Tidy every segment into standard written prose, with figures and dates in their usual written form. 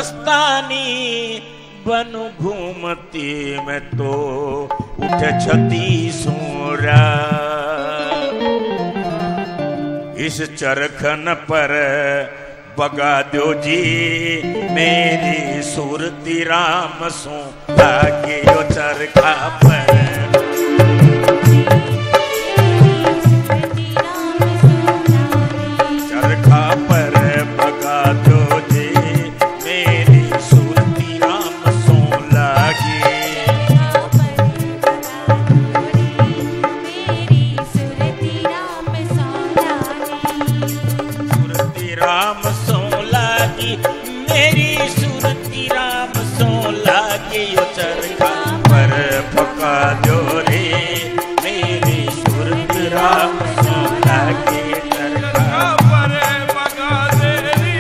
मस्तानी बनु घूमती मैं तो उठे छती सोरा। इस चरखन पर बगा दो जी मेरी सुरती राम सो लागे यो चरखा पर। चरखा पर बगा दो जी मेरी सुरती राम सो लागे। सुरती राम सो लागी मेरी सुरती राम सो लागे यो चरखा पर पका दो रे मेरी सुरती राम सो लागे। चरखा पर पका दे रे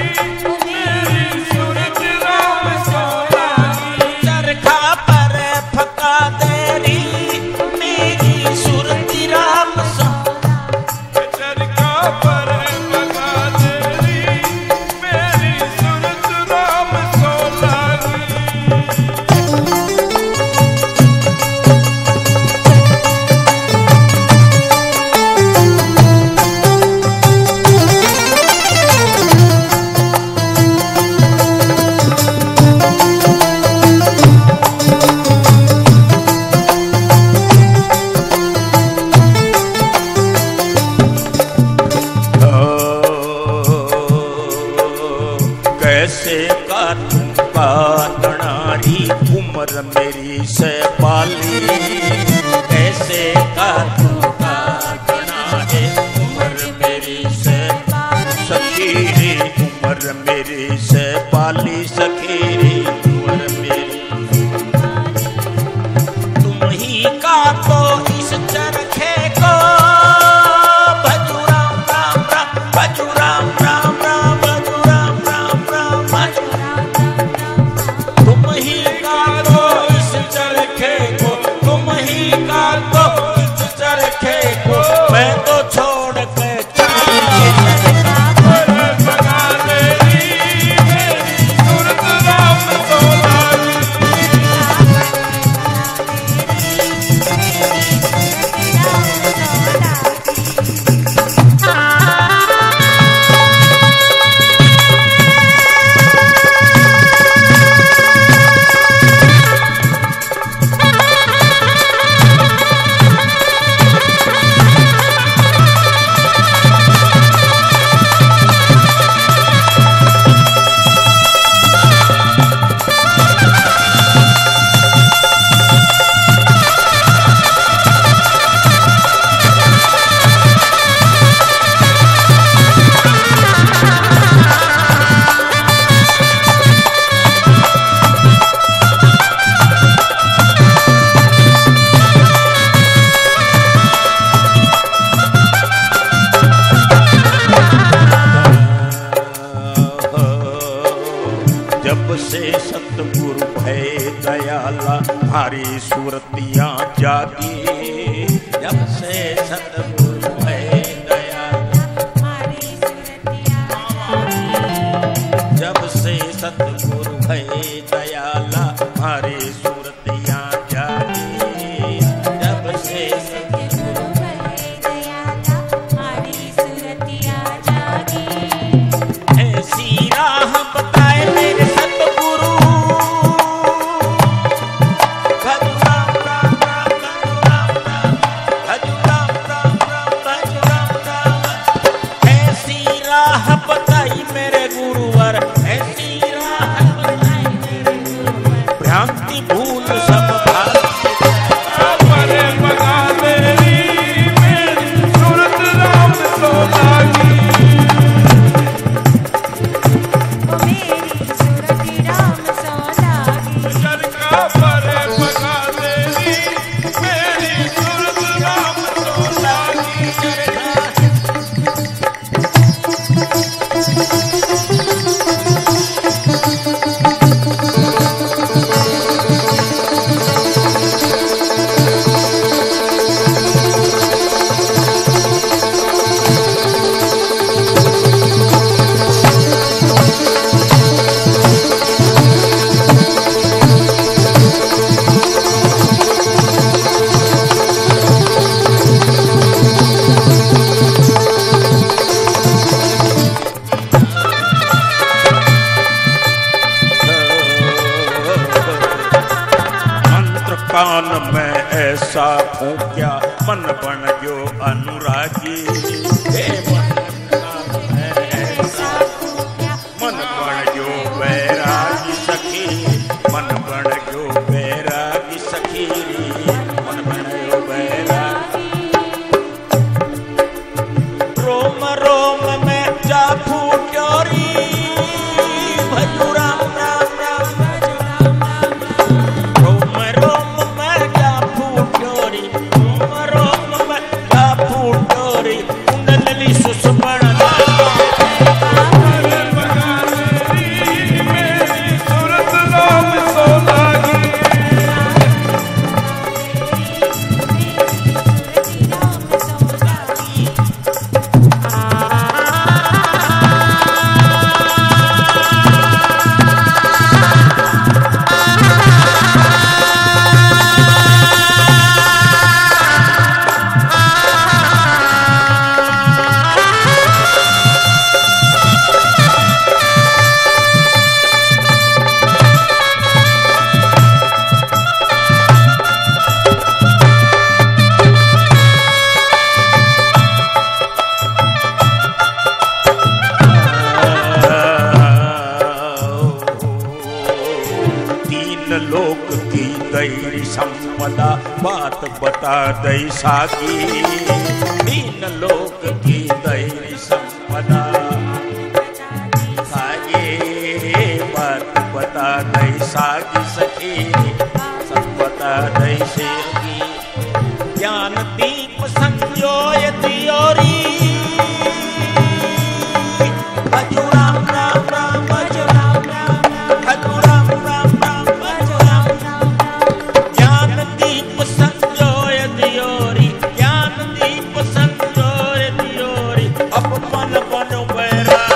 मेरी सुरती राम सो लागे। चरखा पर पका दे रे मेरी सुरती राम सो। चरखा पर पका दे रे मेरी सुरती राम सो लागे। कैसे काटूं काटनारी उम्र मेरी से पाली। कैसे काटूं काटनारी उम्र मेरी से सखीरी उम्र मेरी से पाली। सखीरी उम्र मेरी तुम ही काटो इस चरखे को। भजू राम राम राम भजू राम राम राम भजू राम राम राम भजू। तुम ही काटो इस चरखे को। तुम ही काटो इस चरखे को। मैं तो छोड़ के चरखा पर पका दे री मेरी सुरती राम सो लागे। जब से सतगुरु भय दयाला हमारी सूरतियां जागी। जब से सतगुरु भय दयाला हमारी सूरतियां। जब से सतगुरु भय दयाला हमारी सूरतियां जागी। जब से सतगुरु भय दयाला हमारी सूरतियां जागी। ऐसी राह बताए मेरे सतगुरु। भजू राम राम राम भजू राम राम भजू राम राम कान में ऐसा फूंक्या मन बन जो अनुरागी। हे मन में ऐसा मन बन जो बैरागी सखी, मन बन जो बैरागी सखी, मन बन जो बैरागी। रोम रोम में जा फूट्यो री भजू राम राम राम, रोम रोम में जा फूट्यो री, रोम रोम में जा फूट्यो री, कुंडली सुषुम्ना लोक की दैरी संपदा बात बता दई सागी। तीन लोक की दैरी संपदा सागे बात बता दई सागी सखी, सब बता दई सेगी। ज्ञान दीप संजोय दियोरी भजू राम राम राम, भजू राम राम राम, भजू राम राम राम, भजू राम राम राम। ज्ञान दीप संजोय दियोरी, ज्ञान दीप संजोय दियोरी, अब मन बन बैरागी।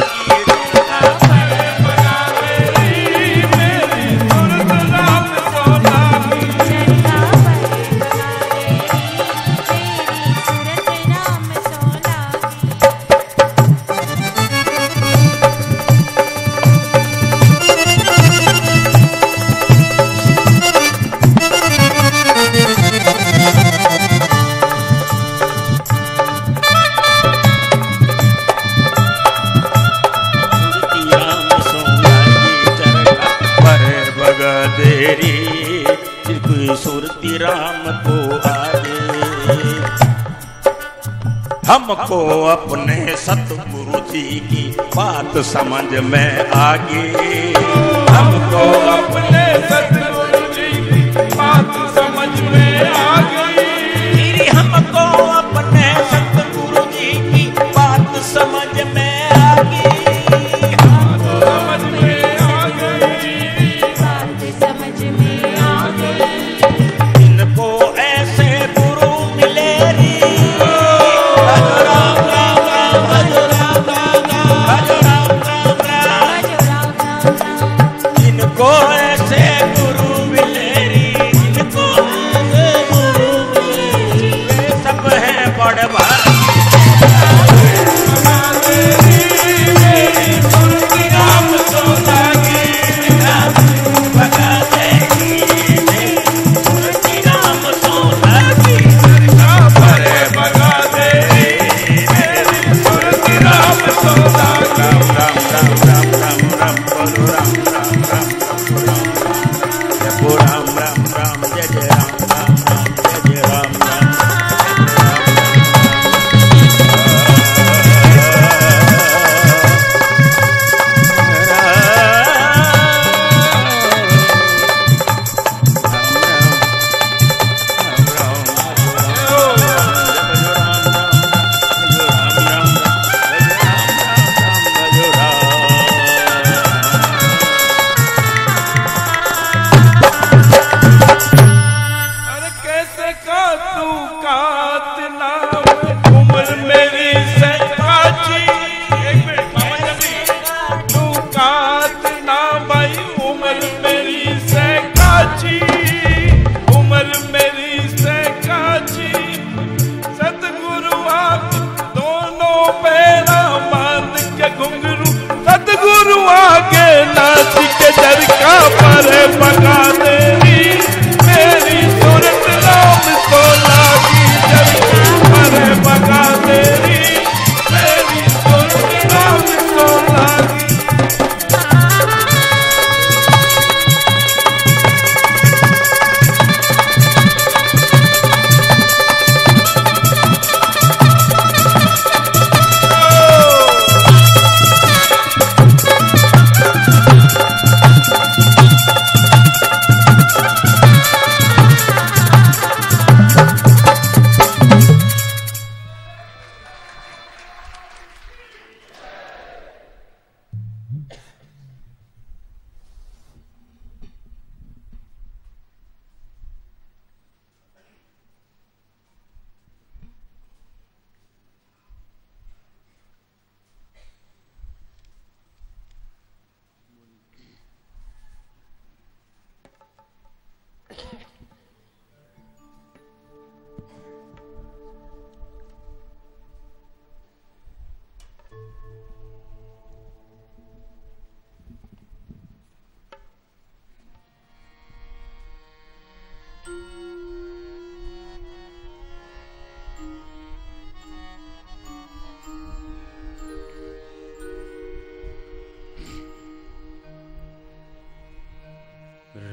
सुरती राम को आगे, हमको अपने सतगुरु जी की बात समझ में आगे। हमको अपने सतगुरु जी की बात समझ में आगे, हमको अपने सतगुरु जी की बात समझ में आगे। नाच के चरखा पर पका देवी मेरी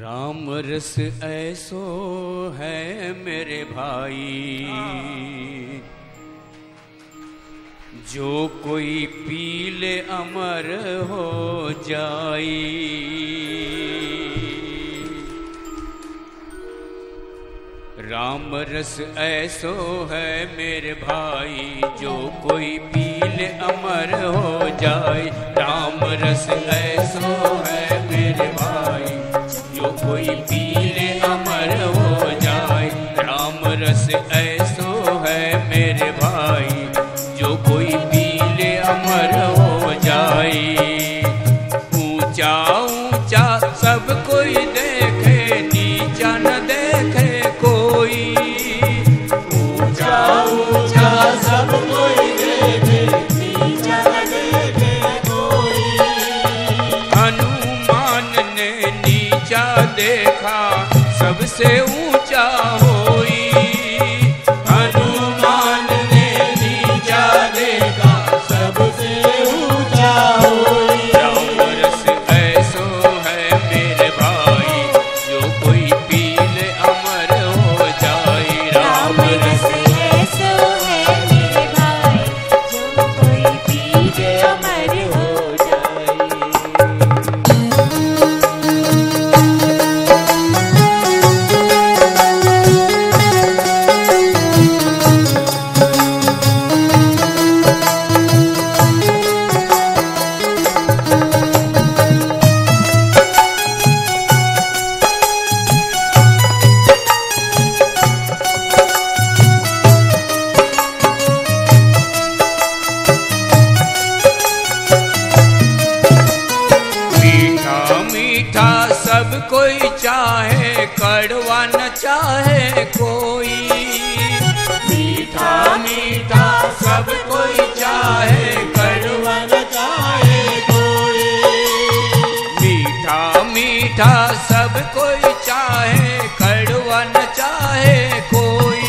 राम रस ऐसो है मेरे भाई, जो कोई पी ले अमर हो जाई। राम रस ऐसो है मेरे भाई, जो कोई पी ले अमर हो जाए। राम रस ऐसो है मेरे भाई, जो कोई पी ले अमर हो जाए। राम रस ऐसो है मेरे भाई, जो कोई पी ले अमर हो जाए। ऊंचा ऊंचा सब कोई देखे, नीचा न देखे कोई। ऊंचा ऊंचा सब कोई देखे, नीचा न देखे कोई। हनुमान ने नीचा देखा, सबसे ऊंचा होई। हनुमान ने नीचा देखा, सबसे ऊंचा होई। राम रस ऐसो है मेरे भाई, जो कोई पी ले अमर हो जाए। राम रस ऐसो है मेरे भाई, जो कोई पी ले अमर हो जाए। मीठा मीठा सब कोई चाहे, कड़वा न चाहे कोई। मीठा मीठा सब कोई चाहे, कड़वा न चाहे कोई। मीठा मीठा सब कोई चाहे, कड़वा न चाहे कोई।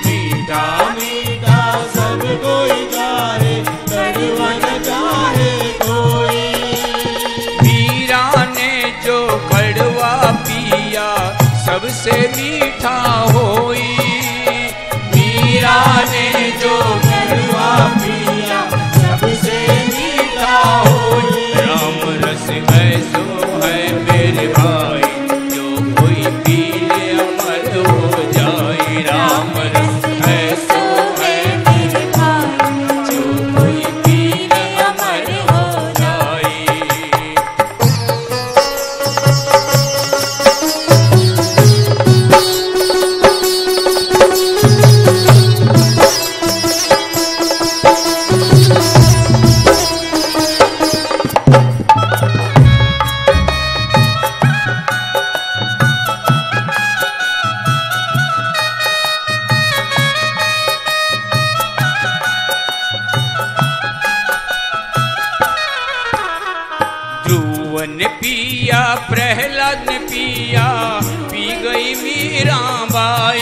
मीठा मीठा सब कोई चाहे, कड़वा न चाहे कोई। मीरा ने जो कड़वा पिया, सबसे मीठा होई। मीरा ने जो कड़वा पिया, सबसे मीठा होई। राम रस ऐसो है मेरे भाई, जो कोई पी ले अमर हो जाए। राम रस ऐसो है मेरे भाई, जो कोई पी ले अमर हो जाए। ध्रुव ने पिया, प्रहलाद ने पिया, पी गई मीराबाई।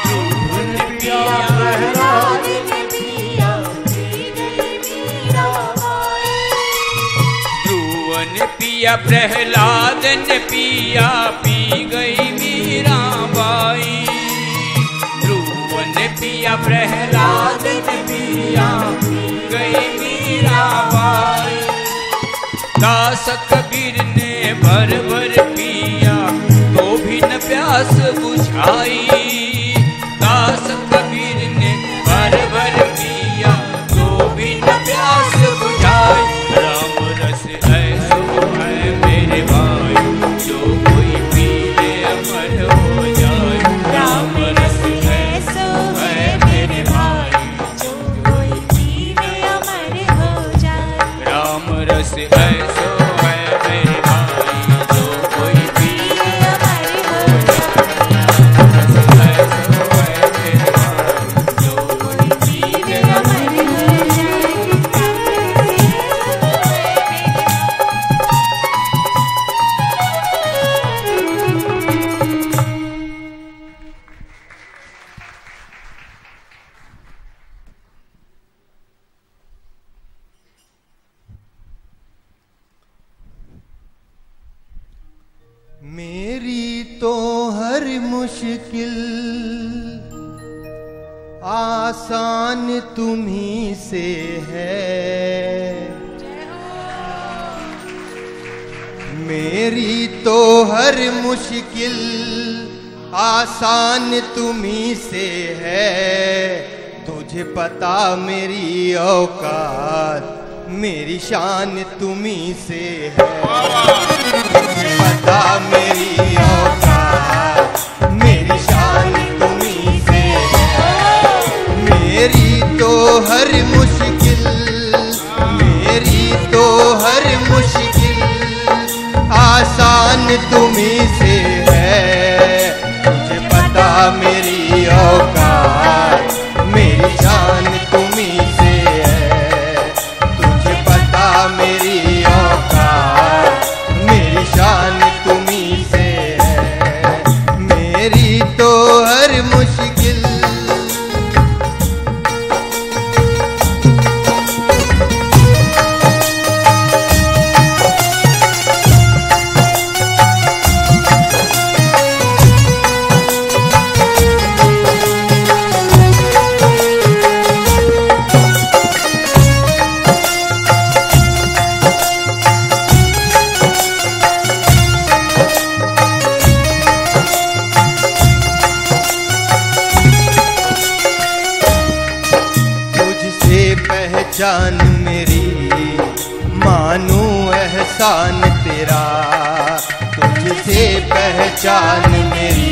ध्रुव ने पिया, प्रहलाद ने पिया, पी गई मीराबाई। ध्रुव ने पिया, प्रहलाद ने पिया, पी गई मीराबाई। ध्रुव ने पिया, प्रहलाद ने पिया, पी गई मीराबाई। दास कबीर ने भर भर पिया, तो भी न प्यास बुझाई। दास कबीर ने भर भर पिया, तो भी न प्यास बुझाई। राम रस ऐसो है मेरे भाई, जो कोई पी ले अमर हो जाए। राम रस ऐसो है मेरे भाई, जो कोई पी ले अमर हो जाए। राम रस ऐसो है मेरे भाई, जो कोई पी ले अमर हो जाए। ऐसो है मेरे भाई, जो कोई पी ले अमर हो जाए। मुश्किल आसान तुम्ही से है। मेरी तो हर मुश्किल आसान तुम्ही से है। तुझे पता मेरी औकात मेरी शान तुम्ही से है। तुझे पता मेरी औकात मेरी शान तुम्ही से है। मेरी तो हर मुश्किल मेरी तो हर मुश्किल आसान तुम्ही से है। तुझे पता मेरी औकात मेरी शान तुम्ही से है। तुझे पता मेरी औकात मेरी शान तुम्ही से है। मेरी तो हर मुश्किल जान मेरी मानू एहसान तेरा। तुझसे पहचान मेरी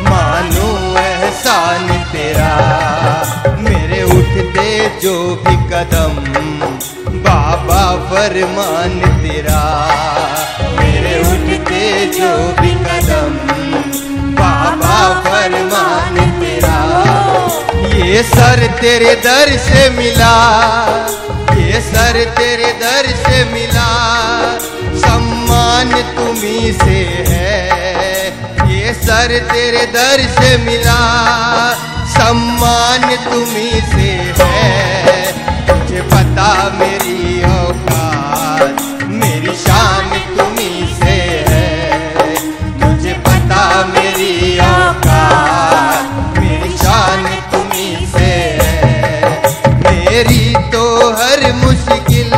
मानू एहसान तेरा। मेरे उठते जो भी कदम बाबा फरमान तेरा। मेरे उठते जो भी कदम बाबा फरमान तेरा। ये सर तेरे दर से मिला ये सर तेरे दर से मिला। सम्मान तुम्ही से है। ये सर तेरे दर से मिला सम्मान तुम्ही से है। तुझे पता मेरी औकात मेरी शान तुम्ही से है। तुझे पता मेरी औकात मेरी शान तुम्ही से है। मेरी तो हर मुश्किल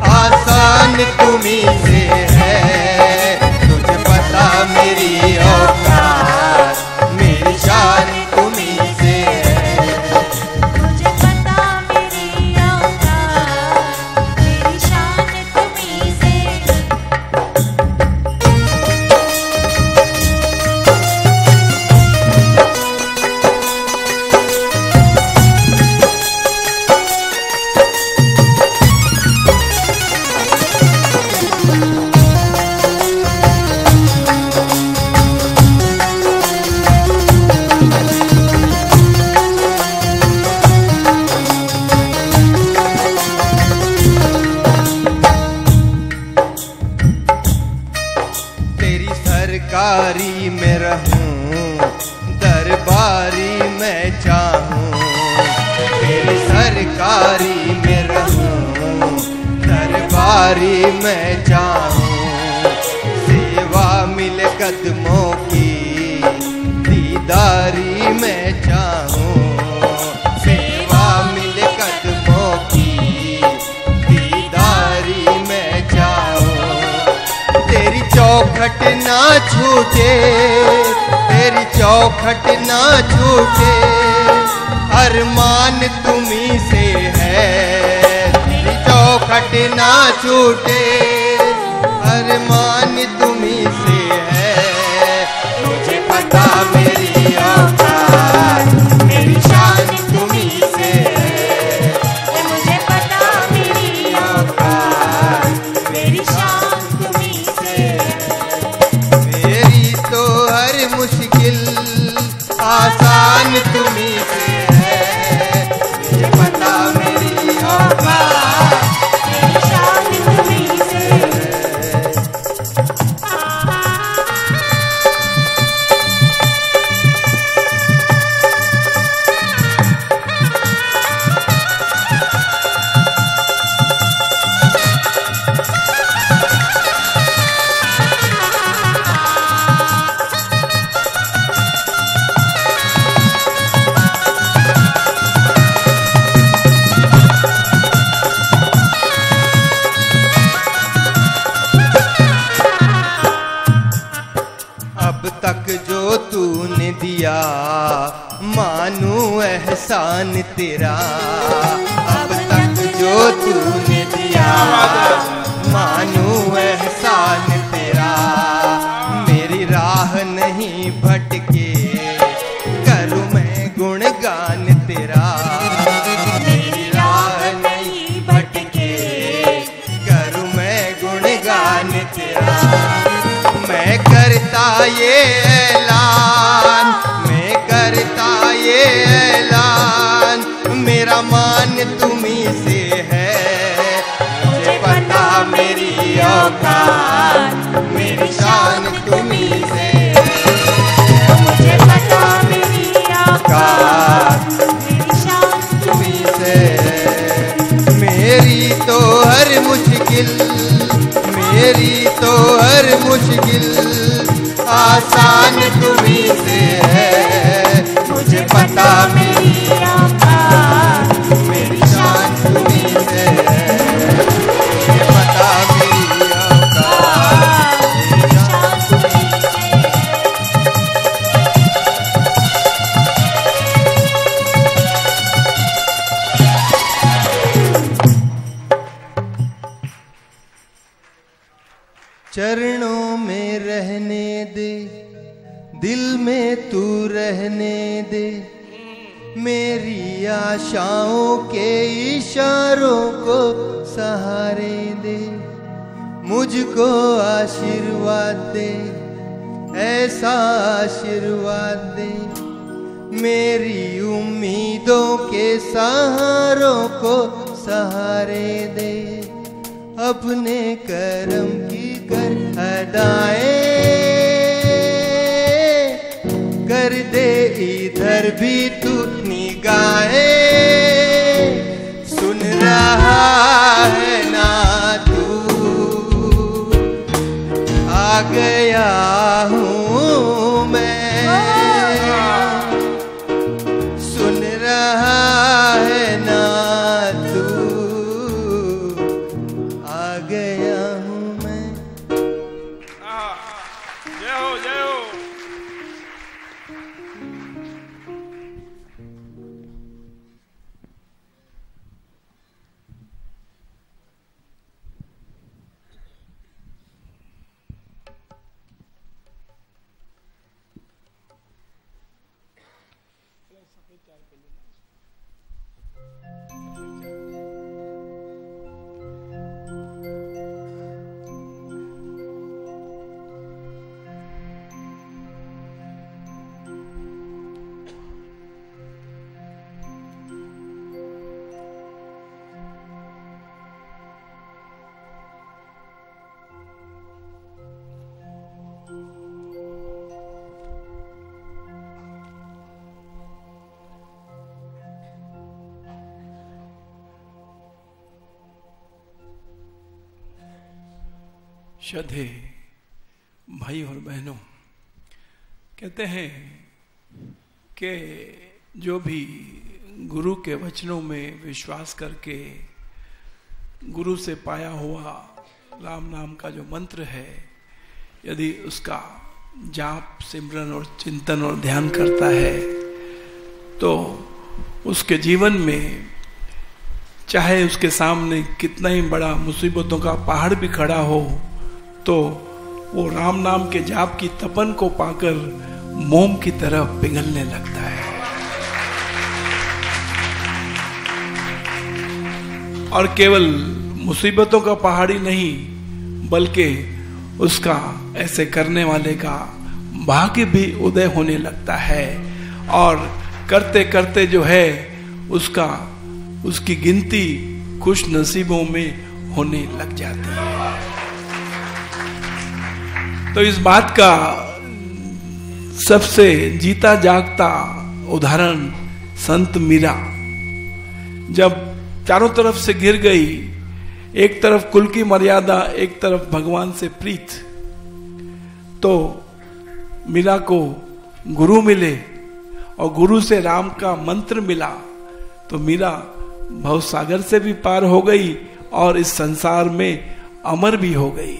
आसान तुम्ही से है। तुझे पता मेरी औकात मेरी शान तुम्ही से है। तुझे पता मेरी औकात मेरी शान तुम्ही से। तेरी सरकारी में रहूं दरबारी मैं चाहूं। तेरी सरकारी में रहूं दरबारी मैं चाहूं। सेवा मिले कदमों की दीदारी मैं चाहूं। सेवा मिले कदमों की दीदारी मैं चाहूं। तेरी चौखट ना छूटे तेरी चौखट ना छूटे। अरमान तुम्ही से है। तेरी चौखट ना छूटे अरमान तुम्ही से है। तुझे पता मेरी औकात मेरी शान तुम्ही से है। मुझे पता मेरी औकात मेरी शान तुम्ही से। मेरी तो हर मुश्किल आसान तुम्ही से है। मुझे पता मेरी औकात मेरी शान तुम्ही से। एहसान तेरा, अब तक जो तूने दिया मानूं एहसान तेरा। मेरी राह नहीं भटके करूं मैं गुणगान तेरा, मेरी राह नहीं भटके करूं मैं गुणगान तेरा। मैं करता ये ऐलान, मैं करता ये ऐलान, मेरा मान तुम्ही से है। मुझे पता मेरी औकात, मेरी शान तुम्ही से है। मुझे पता मेरी औकात, मेरी शान तुम्ही से है। मेरी तो हर मुश्किल, मेरी तो हर मुश्किल आसान तुम्ही से है। मुझे पता मेरी औकात, मेरी शान तुम्ही से है। मुझे पता मेरी औकात, मेरी शान तुम्ही से है। चरणों में रहने दे, दिल में तू रहने दे, मेरी आशाओं के इशारों को सहारे दे। मुझको आशीर्वाद दे, ऐसा आशीर्वाद दे, मेरी उम्मीदों के सहारों को सहारे दे। अपने करम की कर अदाएं कर दे, इधर भी तू निगाहें सुन रहा है ना तू। आ गया हूँ मैं, सुन रहा है ना तू। आ गया हूँ मैं। जय हो जय हो। श्रद्धे भाई और बहनों, कहते हैं कि जो भी गुरु के वचनों में विश्वास करके गुरु से पाया हुआ राम नाम का जो मंत्र है, यदि उसका जाप सिमरन और चिंतन और ध्यान करता है तो उसके जीवन में चाहे उसके सामने कितना ही बड़ा मुसीबतों का पहाड़ भी खड़ा हो, तो वो राम नाम के जाप की तपन को पाकर मोम की तरह पिघलने लगता है। और केवल मुसीबतों का पहाड़ी नहीं, बल्कि उसका ऐसे करने वाले का भाग्य भी उदय होने लगता है। और करते करते जो है उसकी गिनती खुश नसीबों में होने लग जाती है। तो इस बात का सबसे जीता जागता उदाहरण संत मीरा, जब चारों तरफ से घिर गई, एक तरफ कुल की मर्यादा, एक तरफ भगवान से प्रीत, तो मीरा को गुरु मिले और गुरु से राम का मंत्र मिला, तो मीरा भवसागर से भी पार हो गई और इस संसार में अमर भी हो गई।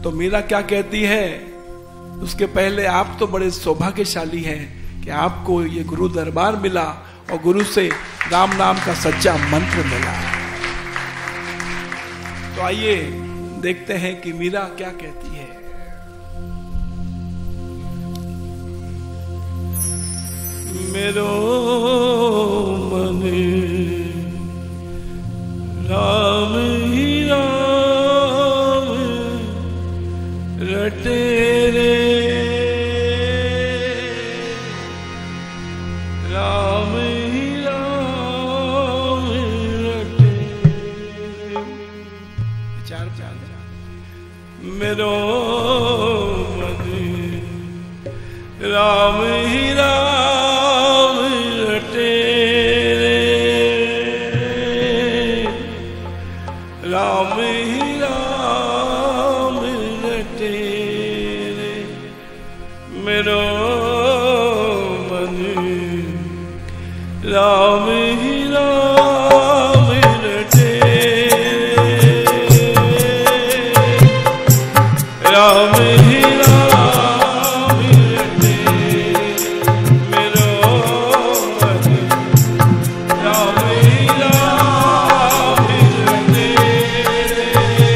तो मीरा क्या कहती है, उसके पहले आप तो बड़े सौभाग्यशाली हैं कि आपको ये गुरु दरबार मिला और गुरु से राम नाम का सच्चा मंत्र मिला। तो आइए देखते हैं कि मीरा क्या कहती है। मेरो मन राम ही राम रटे रे, राम ही राम रटे रे। चार मेरो मन राम ही राम रटे रे, राम ही राम रटे रे। मेरो मन राम ही राम रटे रे, राम ही राम रटे। मेरो मन राम ही राम रटे रे,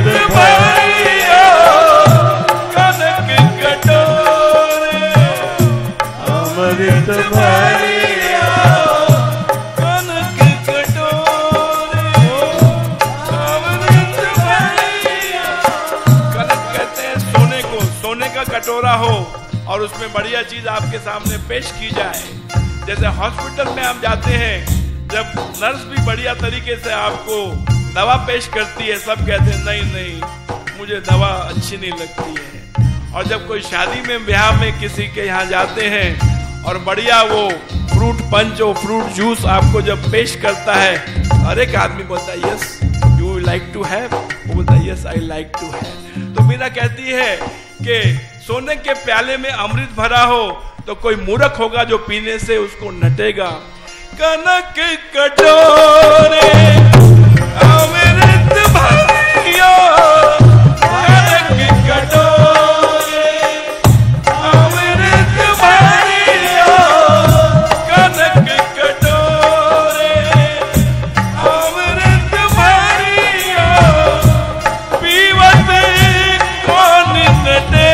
भरिया कनक कटोरे, अमृत भरिया कनक कटोरे, अमृत भरिया। कनक कहते हैं सोने को, सोने का कटोरा हो और उसमें बढ़िया चीज आपके सामने पेश की जाए। जैसे हॉस्पिटल में हम जाते हैं, जब नर्स भी बढ़िया तरीके से आपको दवा पेश करती है, सब कहते हैं नहीं नहीं मुझे दवा अच्छी नहीं लगती है। और जब कोई शादी में ब्याह में किसी के यहाँ जाते हैं और बढ़िया वो फ्रूट पंच और फ्रूट जूस आपको जब पेश करता है, हर एक आदमी बोलता है yes you like to have, वो बोलता है yes I like to have. तो मीरा कहती है कि सोने के प्याले में अमृत भरा हो तो कोई मूर्ख होगा जो पीने से उसको नटेगा। कनक कटोरे अमृत भरिया, कनक कटोरे अमृत भरिया, कनक कटोरे अमृत भरिया, पीवत कौन नटे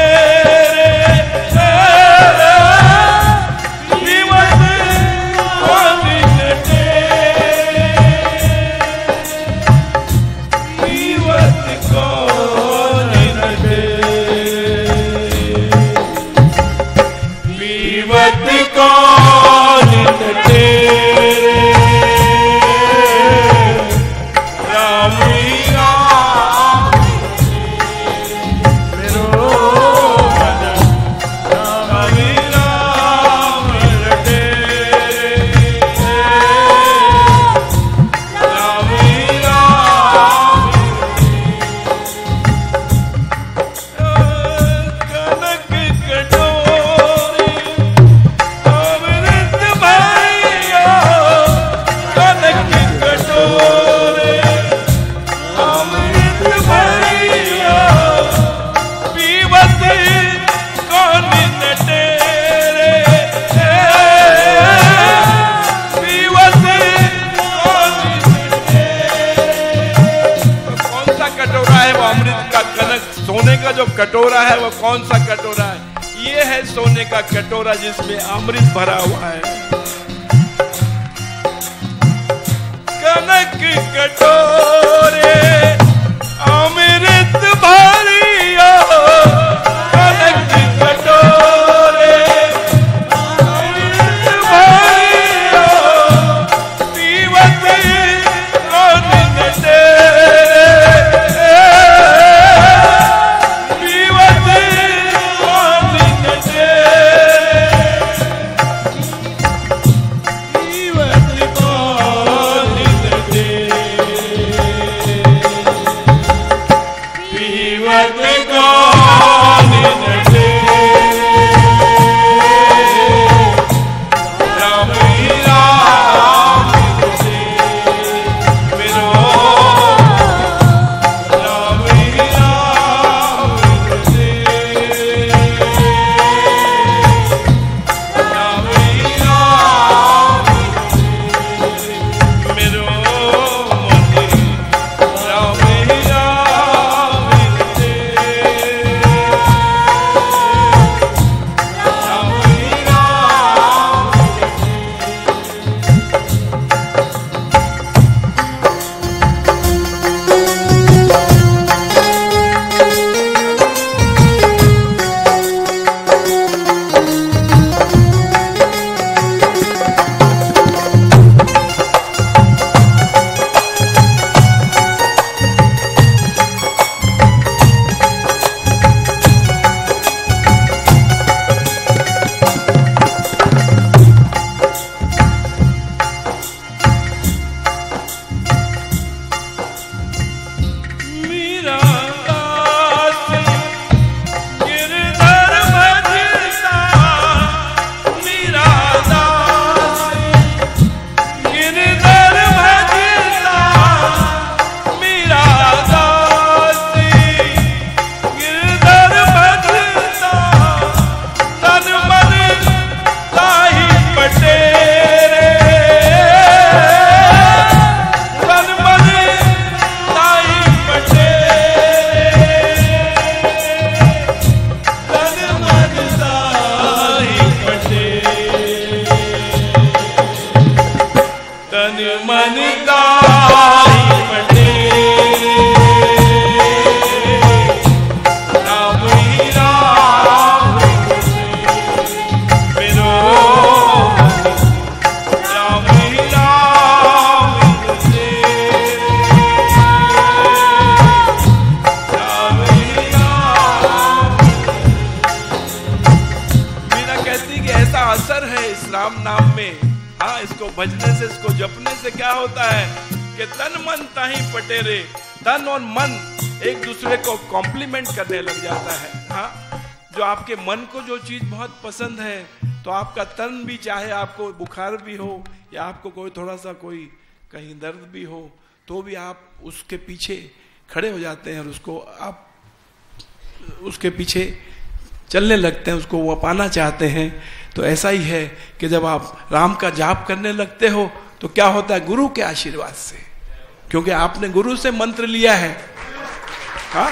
जो कटोरा है वो कौन सा कटोरा है? ये है सोने का कटोरा जिसमें अमृत भरा हुआ है। कनक कटोरे अमृत भरिया, कनक कटोरे अमृत भरिया, पीवत कौन नटे इसको भजने से, इसको जपने से क्या होता है कि तन मन ताही पटे रे, तन और मन एक दूसरे को कॉम्प्लीमेंट करने लग जाता है। हाँ, जो आपके मन को जो चीज बहुत पसंद है, तो आपका तन भी, चाहे आपको बुखार भी हो या आपको कोई थोड़ा सा कोई कहीं दर्द भी हो, तो भी आप उसके पीछे खड़े हो जाते हैं और उसको आप उसके पीछे चलने लगते हैं, उसको वो पाना चाहते हैं। तो ऐसा ही है कि जब आप राम का जाप करने लगते हो तो क्या होता है, गुरु के आशीर्वाद से, क्योंकि आपने गुरु से मंत्र लिया है। हाँ,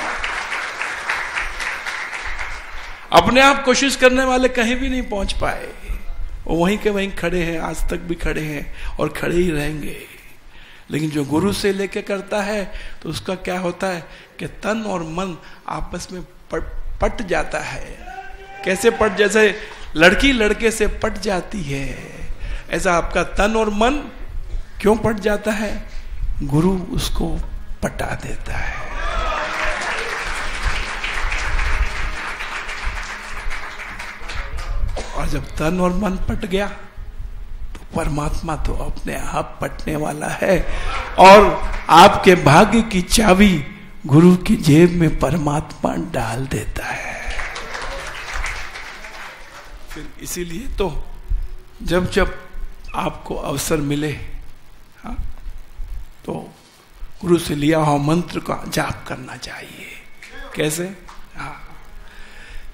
अपने आप कोशिश करने वाले कहीं भी नहीं पहुंच पाए, वो वहीं के वहीं खड़े हैं, आज तक भी खड़े हैं और खड़े ही रहेंगे। लेकिन जो गुरु से लेके करता है तो उसका क्या होता है कि तन और मन आपस में पट जाता है। कैसे पट, जैसे लड़की लड़के से पट जाती है, ऐसा आपका तन और मन क्यों पट जाता है, गुरु उसको पटा देता है। और जब तन और मन पट गया तो परमात्मा तो अपने आप पटने वाला है और आपके भाग्य की चाबी गुरु की जेब में परमात्मा डाल देता है। फिर इसीलिए तो जब जब आपको अवसर मिले, हाँ, तो गुरु से लिया हुआ मंत्र का जाप करना चाहिए। कैसे? हाँ,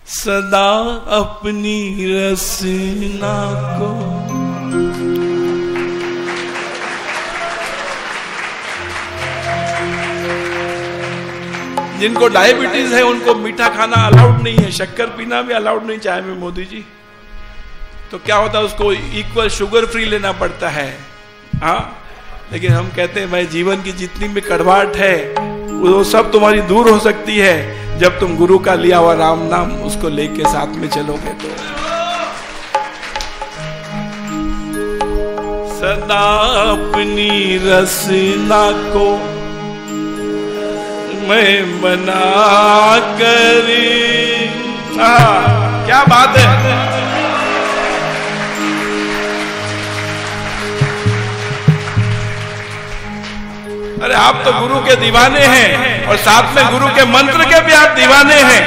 सदा अपनी रसना को जिनको डायबिटीज है उनको मीठा खाना अलाउड नहीं है, शक्कर पीना भी अलाउड नहीं चाय में, मोदी जी। तो क्या होता है, उसको इक्वल शुगर फ्री लेना पड़ता है। हाँ, लेकिन हम कहते हैं भाई जीवन की जितनी भी कड़वाहट है वो सब तुम्हारी दूर हो सकती है जब तुम गुरु का लिया हुआ राम नाम उसको लेके साथ में चलोगे। तो सदा अपनी रसना को मैं बना कर, क्या बात है। अरे आप तो गुरु के दीवाने हैं और साथ में गुरु के मंत्र के भी आप दीवाने हैं,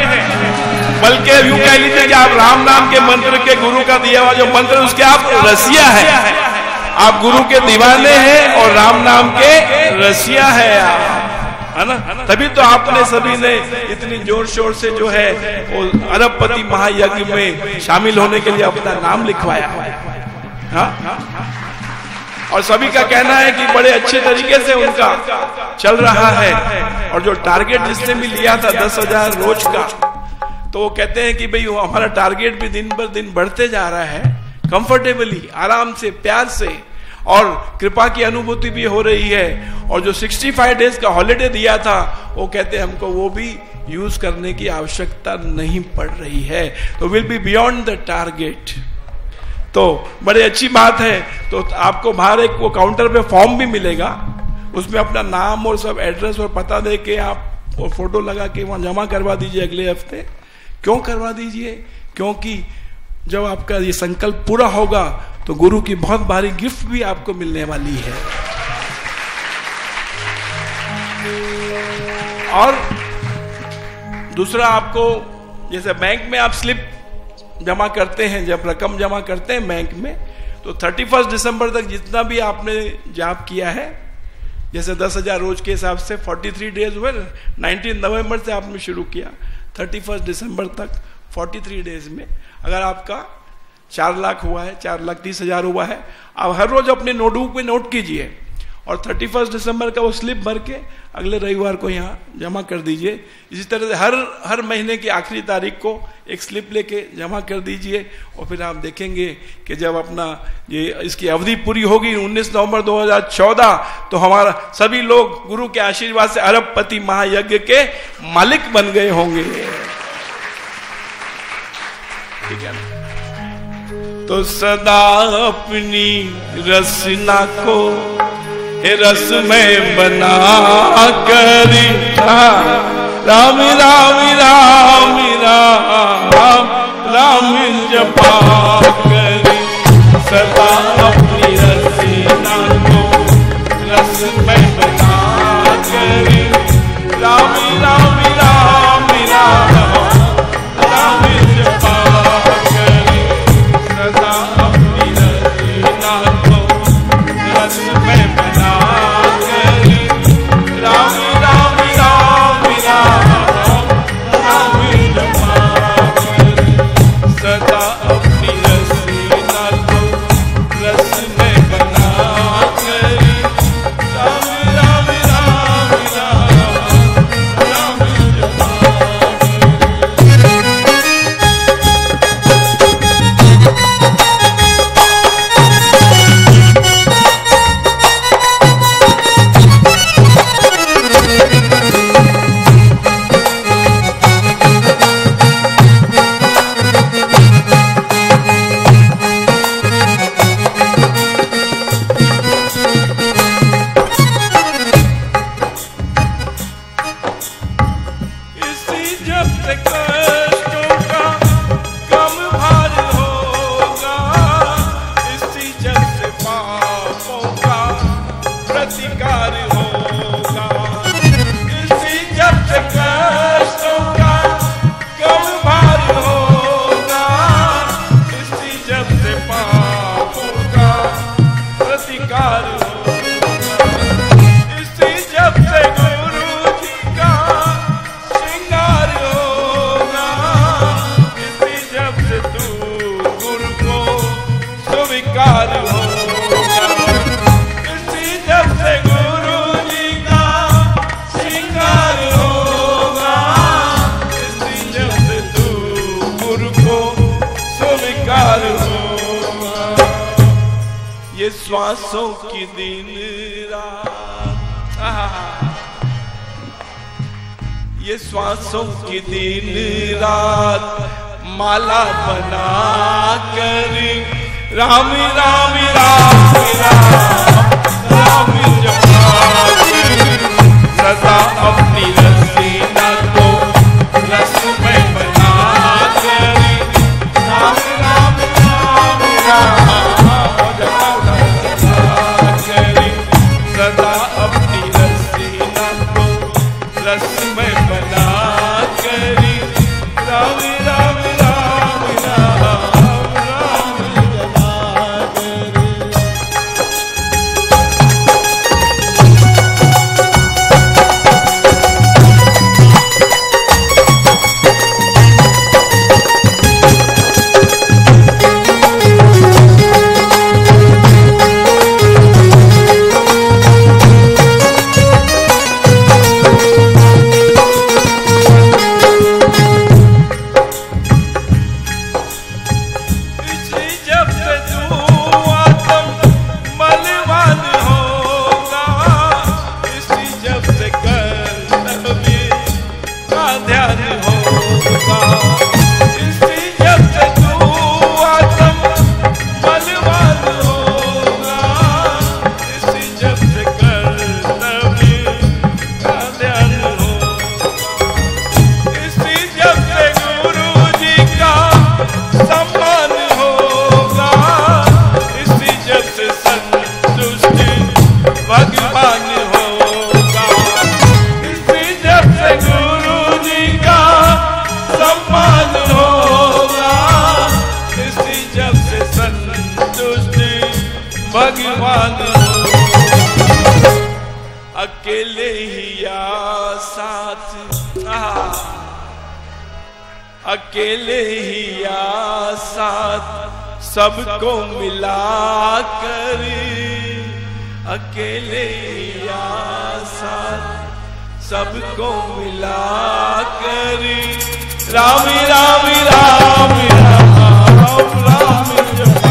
बल्कि यूं कह लीजिए कि आप राम नाम के मंत्र के, गुरु का दिया हुआ जो मंत्र उसके आप रसिया है। आप गुरु के दीवाने हैं और राम नाम के रसिया है आप, है ना। तभी तो आपने सभी ने इतनी जोर शोर से जो है वो अरबपति महायज्ञ में शामिल होने के लिए अपना नाम लिखवाया। हाँ, और सभी का कहना है कि बड़े अच्छे तरीके से उनका चल रहा है। और जो टारगेट जिसने भी लिया था 10,000 रोज का, तो वो कहते हैं कि भाई हमारा टारगेट भी दिन पर दिन बढ़ते जा रहा है, कंफर्टेबली, आराम से, प्यार से, और कृपा की अनुभूति भी हो रही है। और जो 65 डेज का हॉलिडे दिया था वो कहते हैं हमको वो भी यूज करने की आवश्यकता नहीं पड़ रही है, तो will be beyond the target. तो बड़ी अच्छी बात है। तो आपको बाहर एक वो काउंटर पे फॉर्म भी मिलेगा, उसमें अपना नाम और सब एड्रेस और पता दे के आप और फोटो लगा के वहां जमा करवा दीजिए अगले हफ्ते। क्यों करवा दीजिए? क्योंकि जब आपका ये संकल्प पूरा होगा तो गुरु की बहुत भारी गिफ्ट भी आपको मिलने वाली है। और दूसरा, आपको जैसे बैंक में आप स्लिप जमा करते हैं, जब रकम जमा करते हैं बैंक में, तो 31 दिसंबर तक जितना भी आपने जाप किया है, जैसे 10,000 रोज के हिसाब से 43 डेज हुए, 19 नवंबर से आपने शुरू किया, 31 दिसंबर तक 43 डेज में अगर आपका 4 लाख हुआ है, 4,30,000 हुआ है, आप हर रोज अपने नोटबुक में नोट कीजिए और 31 दिसंबर का वो स्लिप भर के अगले रविवार को यहाँ जमा कर दीजिए। इसी तरह से हर महीने की आखिरी तारीख को एक स्लिप लेके जमा कर दीजिए। और फिर आप देखेंगे कि जब अपना ये इसकी अवधि पूरी होगी 19 नवंबर 2014, तो हमारा सभी लोग गुरु के आशीर्वाद से अरबपति महायज्ञ के मालिक बन गए होंगे। ठीक है ना? तो सदा अपनी रसना को रस में बना कर, राम राम राम राम राम जपा कर, सदा अपनी रस से कष्टों का कम भार होगा, इसी जब से पापों का प्रतिकार होगा। इसी जब से कष्टों का कम भार होगा, इसी जब से पापों का प्रतिकार होगा। इसी जब से गुरु जी का श्रृंगार होगा, इसी जब से तू गुरु को स्वीकार होगा। इसी जब से गुरु जी का श्रृंगार होगा, इसी जब से तू गुरु को स्वीकार होगा। ये श्वासों की दिन रात, ये श्वासों की दिन रात माला बना कर राम राम राम राम जपा कर सदा अपनी रसीना को रसमय बना कर राम राम राम राम जपा कर सदा अपनी रसीना को रसमय बना कर राम राम राम राम राम जपा कर। इसी जब से तू आत्म बलवान होगा, इसी जब से कर्तव्य का ध्यान होगा। इसी जब से तू आत्म बलवान होगा, इसी जब से कर्तव्य का ध्यान होगा। इसी जब से गुरु जी का सम्मान होगा, इसी जब से संतुष्ट भगवान होगा। इसी जब से गुरु जी का सम्मान होगा, इसी जब से संतुष्ट भगवान होगा। अकेले ही या साथ, अकेले ही या साथ सबको मिला कर, अकेले ही या साथ सबको मिला कर राम राम राम राम राम जपा।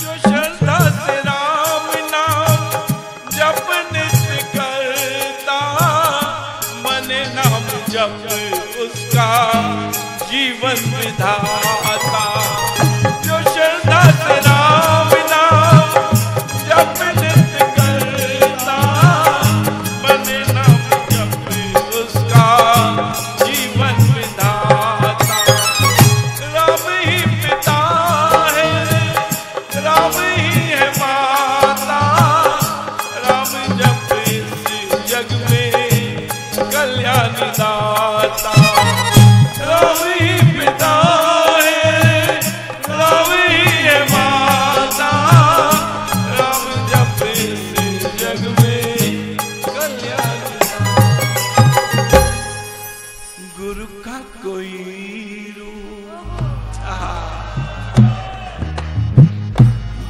जो श्रद्धा से राम नाम जप नित्य करता, मन नाम जप उसका जीवन विधाता। जो श्रद्धा से राम नाम जप नित्य करता, मन नाम जप उसका जीवन विधाता। राम ही पिता है, राम ही है माता, राम जप इस जग में कल्याण दाता। राम ही पिता है, राम ही है माता, राम जप इस जग में कल्याण दाता। गुरु का कोई रूप,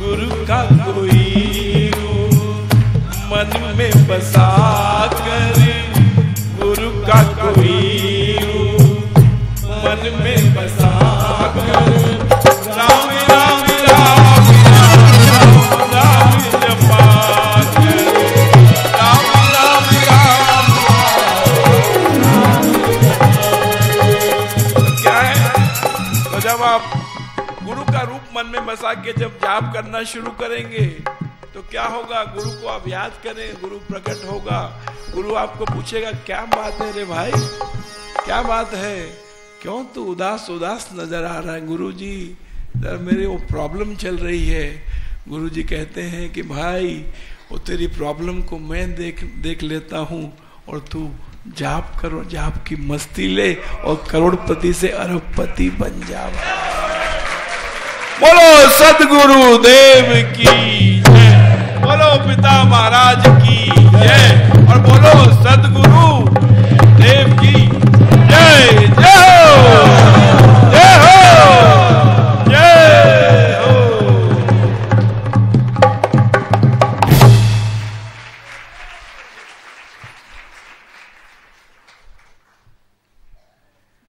गुरु का कोई रूप मन में बसा कर, गुरु जब आप गुरु का रूप मन में बसा के जब जाप करना शुरू करेंगे तो क्या होगा? गुरु को आप याद करें, गुरु प्रकट होगा। गुरु आपको पूछेगा क्या बात है रे भाई, क्या बात है, क्यों तू उदास उदास नजर आ रहा है? गुरु जी मेरी वो प्रॉब्लम चल रही है। गुरु जी कहते हैं कि भाई वो तेरी प्रॉब्लम को मैं देख लेता हूँ और तू जाप करो, जाप की मस्ती ले और करोड़पति से अरबपति बन जा। बोलो सदगुरु देव की जय, बोलो पिता महाराज की जय और बोलो सदगुरु